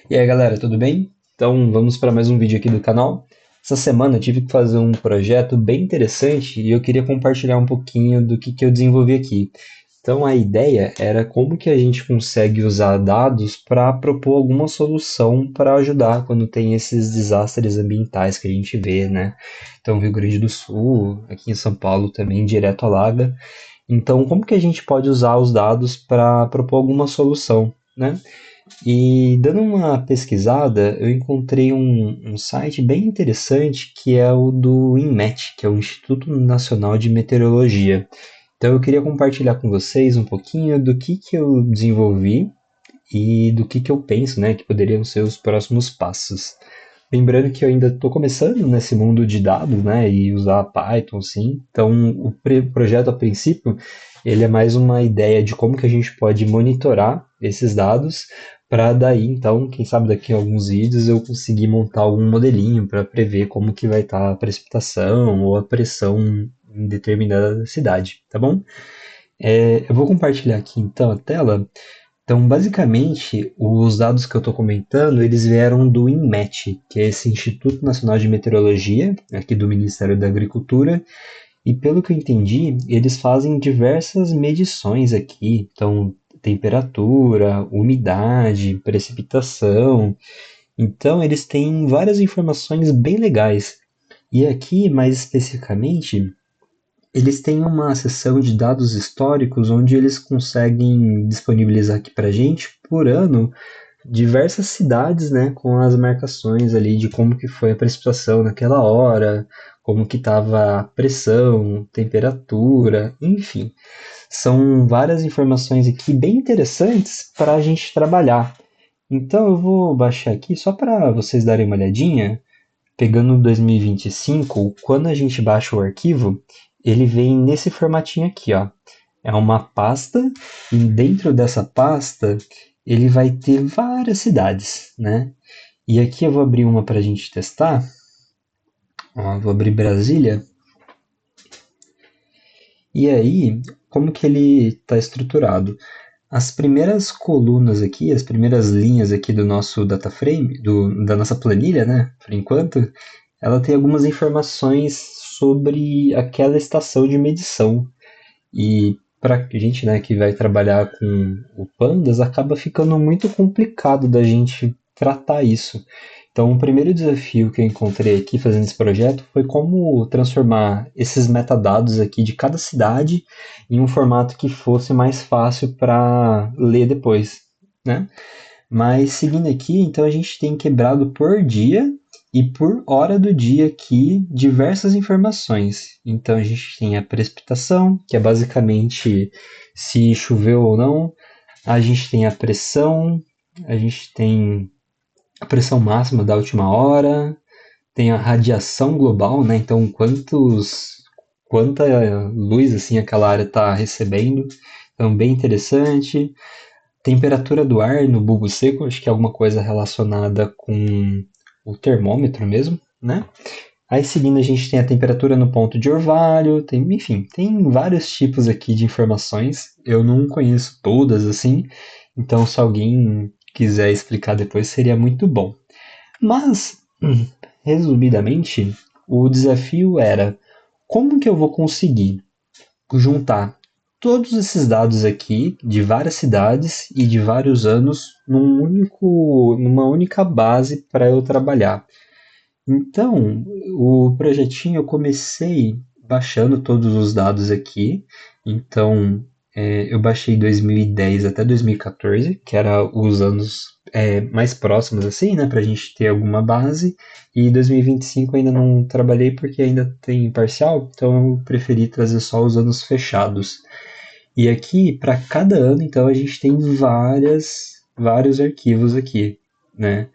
E aí galera, tudo bem? Então vamos para mais um vídeo aqui do canal. Essa semana eu tive que fazer um projeto bem interessante e eu queria compartilhar um pouquinho do que eu desenvolvi aqui. Então a ideia era como que a gente consegue usar dados para propor alguma solução para ajudar quando tem esses desastres ambientais que a gente vê, né? Então Rio Grande do Sul, aqui em São Paulo também direto alaga. Então como que a gente pode usar os dados para propor alguma solução, né? E dando uma pesquisada, eu encontrei um site bem interessante que é o do INMET, que é o Instituto Nacional de Meteorologia. Então eu queria compartilhar com vocês um pouquinho do que eu desenvolvi e do que eu penso, né, que poderiam ser os próximos passos. Lembrando que eu ainda estou começando nesse mundo de dados, né, e usar Python, sim. Então o projeto a princípio ele é mais uma ideia de como que a gente pode monitorar esses dados para daí, então, quem sabe daqui a alguns vídeos eu conseguir montar algum modelinho para prever como que vai estar a precipitação ou a pressão em determinada cidade, tá bom? Eu vou compartilhar aqui então a tela. Então, basicamente, os dados que eu estou comentando, eles vieram do INMET, que é esse Instituto Nacional de Meteorologia, aqui do Ministério da Agricultura, e pelo que eu entendi, eles fazem diversas medições aqui, então temperatura, umidade, precipitação. Então, eles têm várias informações bem legais. E aqui, mais especificamente, eles têm uma seção de dados históricos onde eles conseguem disponibilizar aqui para gente por ano diversas cidades, né, com as marcações ali de como que foi a precipitação naquela hora, como que estava a pressão, temperatura, enfim. São várias informações aqui bem interessantes para a gente trabalhar. Então eu vou baixar aqui só para vocês darem uma olhadinha, pegando 2025, quando a gente baixa o arquivo, ele vem nesse formatinho aqui, ó. É uma pasta e dentro dessa pasta ele vai ter várias cidades, né? E aqui eu vou abrir uma para a gente testar. Ó, vou abrir Brasília. E aí, como que ele está estruturado? As primeiras colunas aqui, as primeiras linhas aqui do nosso data frame, da nossa planilha, né? Por enquanto, ela tem algumas informações sobre aquela estação de medição. E para a gente, né, que vai trabalhar com o Pandas, acaba ficando muito complicado da gente tratar isso. Então, o primeiro desafio que eu encontrei aqui fazendo esse projeto foi como transformar esses metadados aqui de cada cidade em um formato que fosse mais fácil para ler depois, né? Mas seguindo aqui, então a gente tem quebrado por dia e por hora do dia aqui diversas informações. Então a gente tem a precipitação, que é basicamente se choveu ou não. A gente tem a pressão, a gente tem a pressão máxima da última hora, tem a radiação global, né? Então quanta luz assim aquela área está recebendo. Então bem interessante. Temperatura do ar no bulbo seco, acho que é alguma coisa relacionada com o termômetro mesmo, né? Aí seguindo a gente tem a temperatura no ponto de orvalho, enfim, tem vários tipos aqui de informações. Eu não conheço todas assim, então se alguém quiser explicar depois seria muito bom. Mas, resumidamente, o desafio era como que eu vou conseguir juntar todos esses dados aqui de várias cidades e de vários anos numa única base para eu trabalhar. Então, o projetinho eu comecei baixando todos os dados aqui. Então, eu baixei 2010 até 2014, que era os anos mais próximos assim, né, para a gente ter alguma base. E 2025 ainda não trabalhei porque ainda tem parcial, então eu preferi trazer só os anos fechados. E aqui, para cada ano, então, a gente tem vários arquivos aqui, né?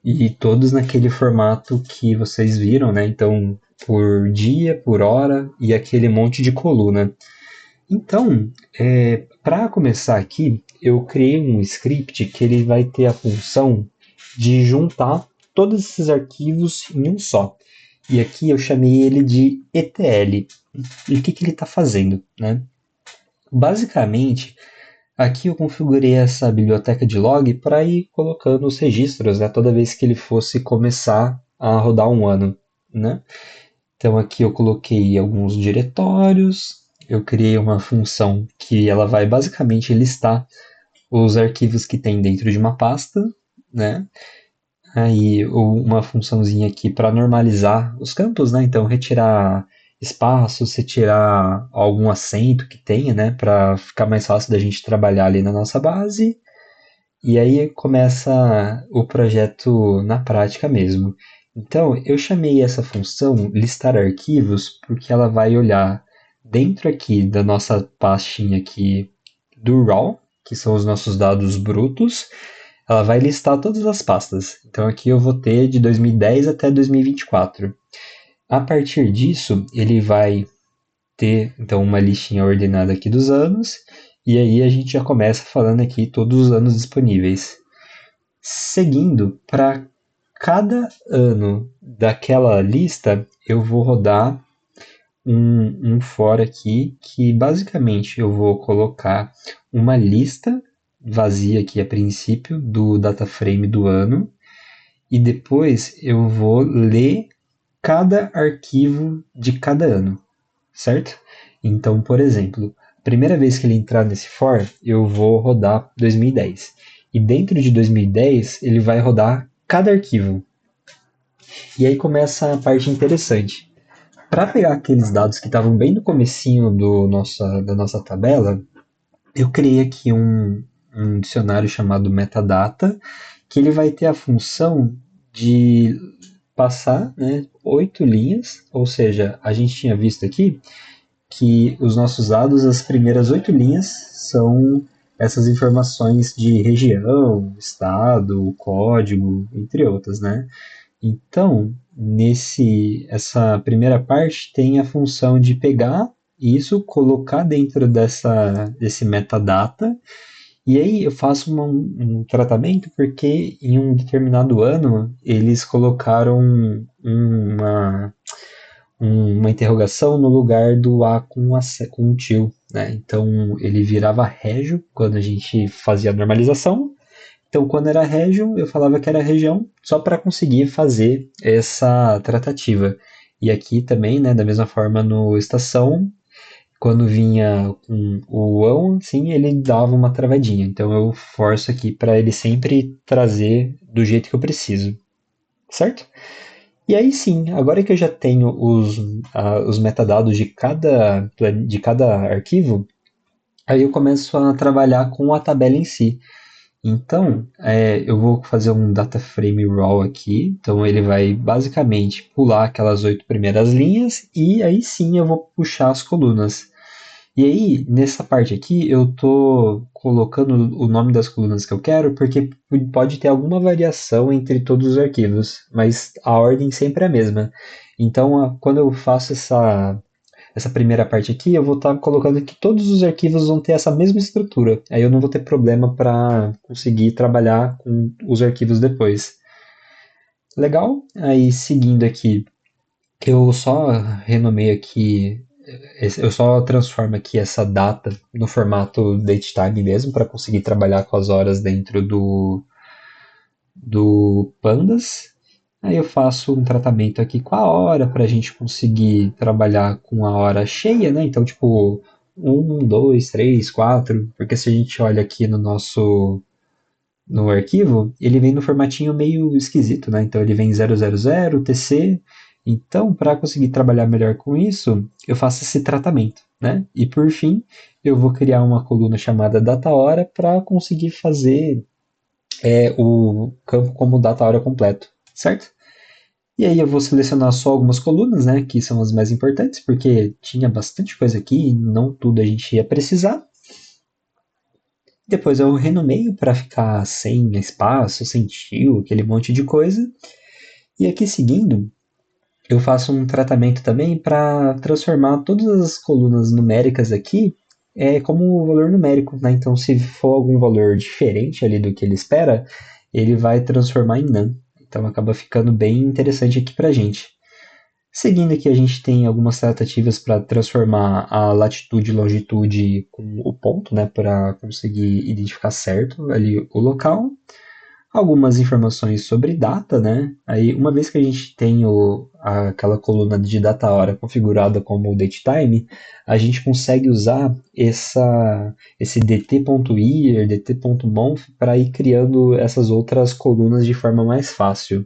E todos naquele formato que vocês viram, né? Então, por dia, por hora e aquele monte de coluna. Então, para começar aqui, eu criei um script que ele vai ter a função de juntar todos esses arquivos em um só. E aqui eu chamei ele de ETL. E o que ele está fazendo, né? Basicamente, Aqui eu configurei essa biblioteca de log para ir colocando os registros, né, toda vez que ele fosse começar a rodar um ano, né? Então aqui eu coloquei alguns diretórios, eu criei uma função que ela vai basicamente listar os arquivos que tem dentro de uma pasta, né? Aí uma funçãozinha aqui para normalizar os campos, né? Então retirar espaços, retirar algum acento que tenha, né? Para ficar mais fácil da gente trabalhar ali na nossa base. E aí começa o projeto na prática mesmo. Então, eu chamei essa função listar arquivos porque ela vai olhar dentro aqui da nossa pastinha aqui do RAW, que são os nossos dados brutos, ela vai listar todas as pastas. Então aqui eu vou ter de 2010 até 2024. A partir disso, ele vai ter então uma listinha ordenada aqui dos anos, e aí a gente já começa falando aqui todos os anos disponíveis. Seguindo, para cada ano daquela lista, eu vou rodar um for aqui que basicamente eu vou colocar uma lista vazia aqui a princípio do data frame do ano e depois eu vou ler cada arquivo de cada ano, certo? Então, por exemplo, a primeira vez que ele entrar nesse for, eu vou rodar 2010. E dentro de 2010, ele vai rodar cada arquivo. E aí começa a parte interessante. Para pegar aqueles dados que estavam bem no comecinho da nossa tabela, eu criei aqui um dicionário chamado metadata, que ele vai ter a função de passar, né, 8 linhas, ou seja, a gente tinha visto aqui que os nossos dados, as primeiras 8 linhas, são essas informações de região, estado, código, entre outras, né? Então, essa primeira parte tem a função de pegar isso, colocar dentro desse metadata, e aí eu faço um tratamento porque em um determinado ano eles colocaram uma interrogação no lugar do A com um tio, né? Então ele virava régio quando a gente fazia a normalização. Então, quando era régio, eu falava que era região só para conseguir fazer essa tratativa. E aqui também, né, da mesma forma no estação, quando vinha com o ão, sim, ele dava uma travadinha. Então eu forço aqui para ele sempre trazer do jeito que eu preciso, certo? E aí sim, agora que eu já tenho os metadados de cada arquivo, aí eu começo a trabalhar com a tabela em si. Então, eu vou fazer um data frame raw aqui. Então, ele vai basicamente pular aquelas 8 primeiras linhas e aí sim eu vou puxar as colunas. E aí, nessa parte aqui, eu tô colocando o nome das colunas que eu quero, porque pode ter alguma variação entre todos os arquivos, mas a ordem sempre é a mesma. Então, quando eu faço essa primeira parte aqui, eu vou estar colocando que todos os arquivos vão ter essa mesma estrutura. Aí eu não vou ter problema para conseguir trabalhar com os arquivos depois. Legal? Aí, seguindo aqui, eu só renomei aqui, eu só transformo aqui essa data no formato datetime mesmo, para conseguir trabalhar com as horas dentro do Pandas. Aí eu faço um tratamento aqui com a hora, para a gente conseguir trabalhar com a hora cheia, né? Então, tipo, 1, 2, 3, 4, porque se a gente olha aqui no arquivo, ele vem no formatinho meio esquisito, né? Então ele vem 000 TC. Então, para conseguir trabalhar melhor com isso, eu faço esse tratamento, né? E por fim, eu vou criar uma coluna chamada data hora para conseguir fazer o campo como data hora completo, certo? E aí eu vou selecionar só algumas colunas, né, que são as mais importantes, porque tinha bastante coisa aqui e não tudo a gente ia precisar. Depois eu renomeio para ficar sem espaço, sem tio, aquele monte de coisa. E aqui seguindo, eu faço um tratamento também para transformar todas as colunas numéricas aqui como valor numérico, né? Então, se for algum valor diferente ali do que ele espera, ele vai transformar em none. Então, acaba ficando bem interessante aqui para gente. Seguindo aqui, a gente tem algumas tratativas para transformar a latitude e longitude com o ponto, né, para conseguir identificar certo ali o local. Algumas informações sobre data, né? Aí, uma vez que a gente tem aquela coluna de data hora configurada como datetime, a gente consegue usar esse dt.year, dt.month para ir criando essas outras colunas de forma mais fácil.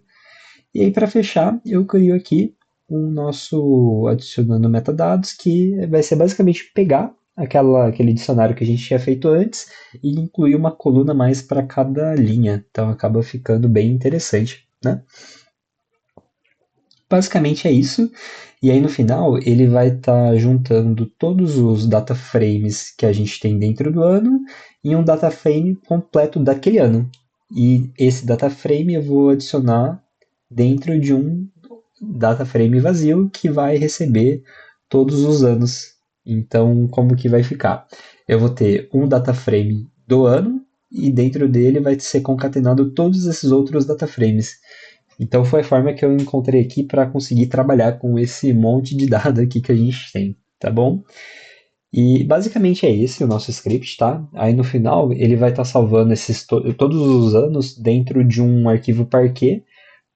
E aí, para fechar, eu crio aqui o nosso adicionando metadados, que vai ser basicamente pegar aquele dicionário que a gente tinha feito antes e incluir uma coluna mais para cada linha. Então acaba ficando bem interessante, né? Basicamente é isso. E aí no final ele vai estar juntando todos os data frames que a gente tem dentro do ano em um data frame completo daquele ano. E esse data frame eu vou adicionar dentro de um data frame vazio que vai receber todos os anos. Então, como que vai ficar? Eu vou ter um data frame do ano e dentro dele vai ser concatenado todos esses outros data frames. Então, foi a forma que eu encontrei aqui para conseguir trabalhar com esse monte de dados aqui que a gente tem, tá bom? E basicamente é esse o nosso script, tá? Aí no final ele vai estar salvando todos os anos dentro de um arquivo Parquet,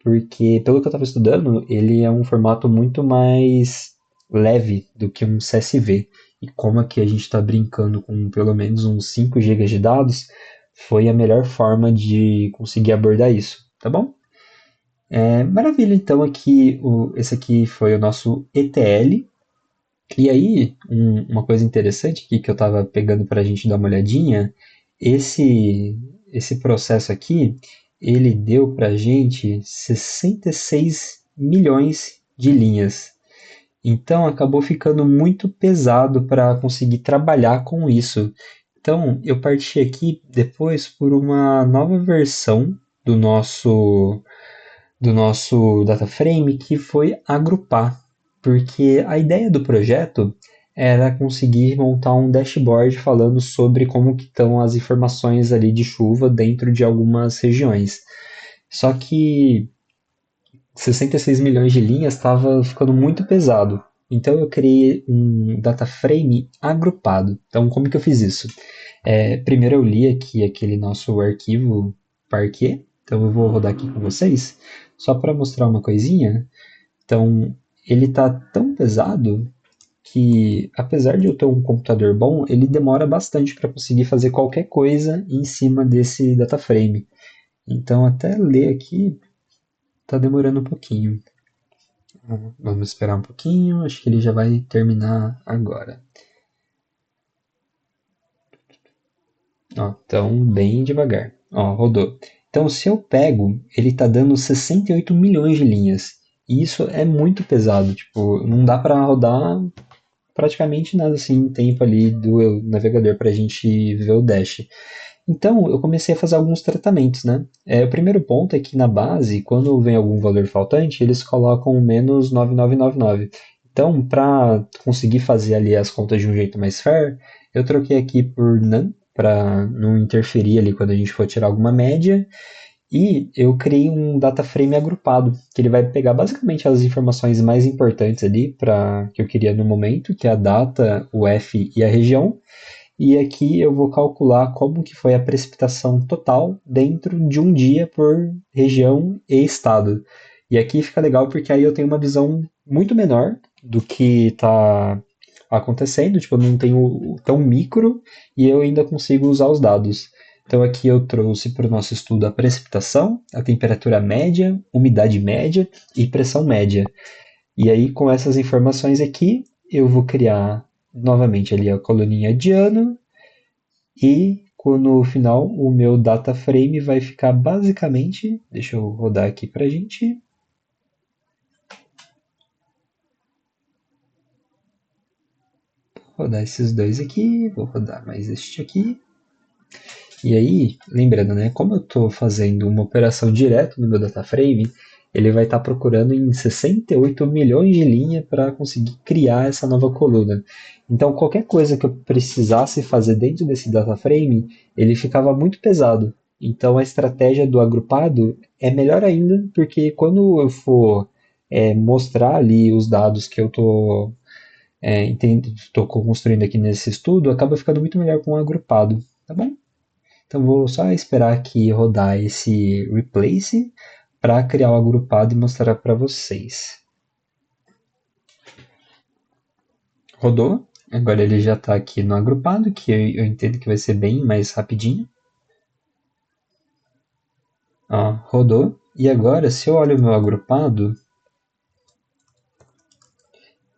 porque pelo que eu estava estudando, ele é um formato muito mais leve do que um CSV. E como aqui a gente está brincando com pelo menos uns 5 GB de dados, foi a melhor forma de conseguir abordar isso, tá bom? Maravilha, então esse aqui foi o nosso ETL. E aí, uma coisa interessante aqui que eu estava pegando para a gente dar uma olhadinha, esse processo aqui, ele deu para a gente 66 milhões de linhas. Então, acabou ficando muito pesado para conseguir trabalhar com isso. Então, eu parti aqui depois por uma nova versão do nosso data frame, que foi agrupar, porque a ideia do projeto era conseguir montar um dashboard falando sobre como que estão as informações ali de chuva dentro de algumas regiões. Só que 66 milhões de linhas estava ficando muito pesado. Então eu criei um data frame agrupado. Então como que eu fiz isso? Primeiro eu li aqui aquele nosso arquivo Parquet. Então eu vou rodar aqui com vocês, só para mostrar uma coisinha. Então ele está tão pesado que, apesar de eu ter um computador bom, ele demora bastante para conseguir fazer qualquer coisa em cima desse data frame. Então até ler aqui está demorando um pouquinho. Vamos esperar um pouquinho, acho que ele já vai terminar agora. Ó, então, bem devagar. Ó, rodou. Então, se eu pego, ele está dando 68 milhões de linhas. E isso é muito pesado. Tipo, não dá para rodar praticamente nada assim em tempo ali do navegador para a gente ver o dash. Então, eu comecei a fazer alguns tratamentos, né? O primeiro ponto é que na base, quando vem algum valor faltante, eles colocam menos 9999. Então, para conseguir fazer ali as contas de um jeito mais fair, eu troquei aqui por none, para não interferir ali quando a gente for tirar alguma média. E eu criei um data frame agrupado, que ele vai pegar basicamente as informações mais importantes ali para que eu queria no momento, que é a data, o F e a região, e aqui eu vou calcular como que foi a precipitação total dentro de um dia por região e estado. E aqui fica legal porque aí eu tenho uma visão muito menor do que está acontecendo, tipo, eu não tenho tão micro e eu ainda consigo usar os dados. Então aqui eu trouxe para o nosso estudo a precipitação, a temperatura média, umidade média e pressão média. E aí com essas informações aqui eu vou criar novamente ali a coluninha de ano e no final o meu data frame vai ficar basicamente, deixa eu rodar aqui pra gente. Vou rodar esses dois aqui, vou rodar mais este aqui. E aí, lembrando, né, como eu estou fazendo uma operação direto no meu data frame, ele vai estar procurando em 68 milhões de linhas para conseguir criar essa nova coluna. Então, qualquer coisa que eu precisasse fazer dentro desse data frame, ele ficava muito pesado. Então, a estratégia do agrupado é melhor ainda, porque quando eu for mostrar ali os dados que eu estou construindo aqui nesse estudo, acaba ficando muito melhor com o agrupado, tá bom? Então vou só esperar aqui rodar esse replace para criar o agrupado e mostrar para vocês. Rodou, agora ele já está aqui no agrupado, que eu entendo que vai ser bem mais rapidinho. Ó, rodou, e agora se eu olho o meu agrupado,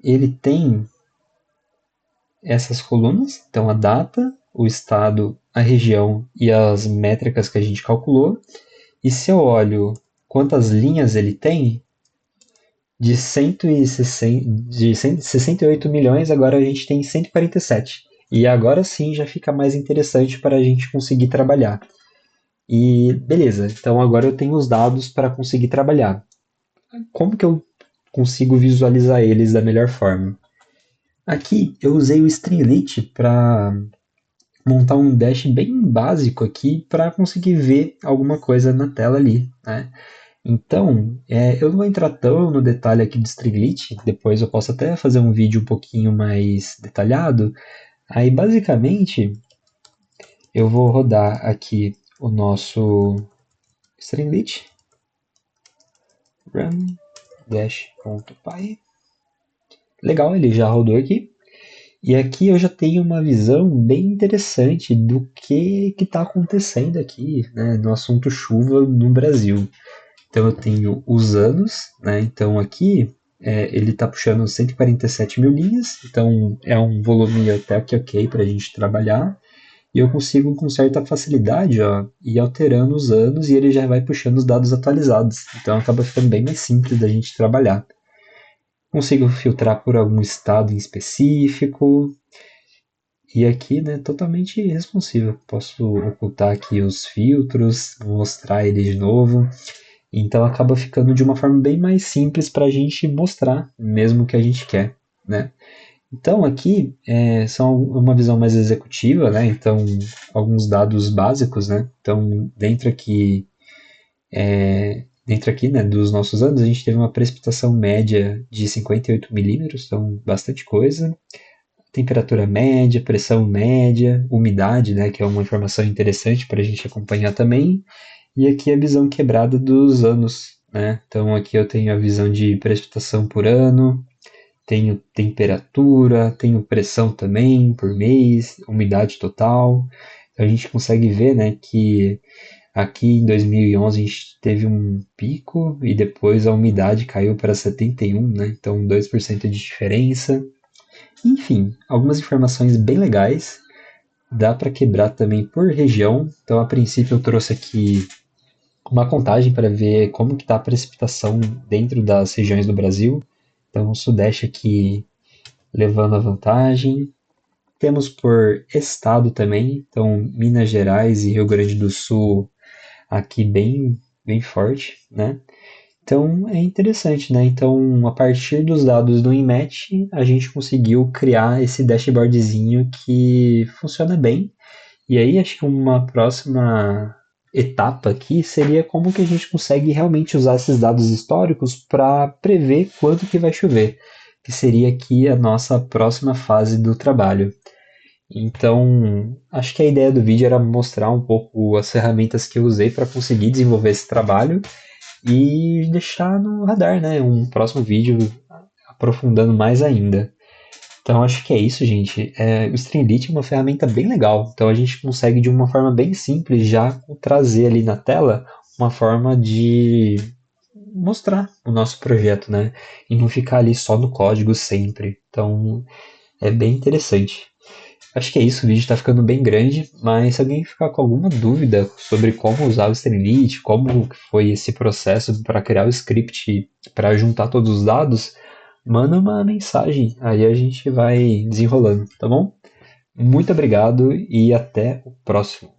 ele tem essas colunas, então a data, o estado, a região e as métricas que a gente calculou. E se eu olho quantas linhas ele tem, de 168 milhões, agora a gente tem 147. E agora sim já fica mais interessante para a gente conseguir trabalhar. E beleza, então agora eu tenho os dados para conseguir trabalhar. Como que eu consigo visualizar eles da melhor forma? Aqui eu usei o Streamlit para montar um dash bem básico aqui para conseguir ver alguma coisa na tela ali, né? Então, eu não vou entrar tão no detalhe aqui do Streamlit, depois eu posso até fazer um vídeo um pouquinho mais detalhado. Aí, basicamente, eu vou rodar aqui o nosso Streamlit, run dash.py. Legal, ele já rodou aqui. E aqui eu já tenho uma visão bem interessante do que está acontecendo aqui, né, no assunto chuva no Brasil. Então eu tenho os anos, né, então aqui ele está puxando 147 mil linhas, então é um volume até que ok para a gente trabalhar. E eu consigo com certa facilidade ir alterando os anos e ele já vai puxando os dados atualizados. Então acaba ficando bem mais simples da gente trabalhar. Consigo filtrar por algum estado em específico, e aqui, né, totalmente responsivo. Posso ocultar aqui os filtros, mostrar ele de novo. Então acaba ficando de uma forma bem mais simples para a gente mostrar, mesmo o que a gente quer, né? Então aqui são uma visão mais executiva, né? Então alguns dados básicos, né? Então dentro aqui, né, dos nossos anos, a gente teve uma precipitação média de 58 milímetros, então bastante coisa. Temperatura média, pressão média, umidade, né, que é uma informação interessante para a gente acompanhar também. E aqui a visão quebrada dos anos, né? Então aqui eu tenho a visão de precipitação por ano, tenho temperatura, tenho pressão também por mês, umidade total. Então a gente consegue ver, né, que aqui em 2011 a gente teve um pico e depois a umidade caiu para 71, né? Então 2% de diferença. Enfim, algumas informações bem legais. Dá para quebrar também por região. Então, a princípio, eu trouxe aqui uma contagem para ver como que está a precipitação dentro das regiões do Brasil. Então, o Sudeste aqui levando a vantagem. Temos por estado também. Então, Minas Gerais e Rio Grande do Sul aqui bem, bem forte, né? Então é interessante, né? Então, a partir dos dados do InMatch, a gente conseguiu criar esse dashboardzinho que funciona bem. E aí, acho que uma próxima etapa aqui seria como que a gente consegue realmente usar esses dados históricos para prever quando que vai chover, que seria aqui a nossa próxima fase do trabalho. Então, acho que a ideia do vídeo era mostrar um pouco as ferramentas que eu usei para conseguir desenvolver esse trabalho e deixar no radar, né? Um próximo vídeo aprofundando mais ainda. Então acho que é isso, gente. O Streamlit é uma ferramenta bem legal. Então a gente consegue de uma forma bem simples já trazer ali na tela uma forma de mostrar o nosso projeto, né? E não ficar ali só no código sempre. Então é bem interessante. Acho que é isso, o vídeo está ficando bem grande, mas se alguém ficar com alguma dúvida sobre como usar o Streamlit, como foi esse processo para criar o script para juntar todos os dados, manda uma mensagem, aí a gente vai desenrolando, tá bom? Muito obrigado e até o próximo.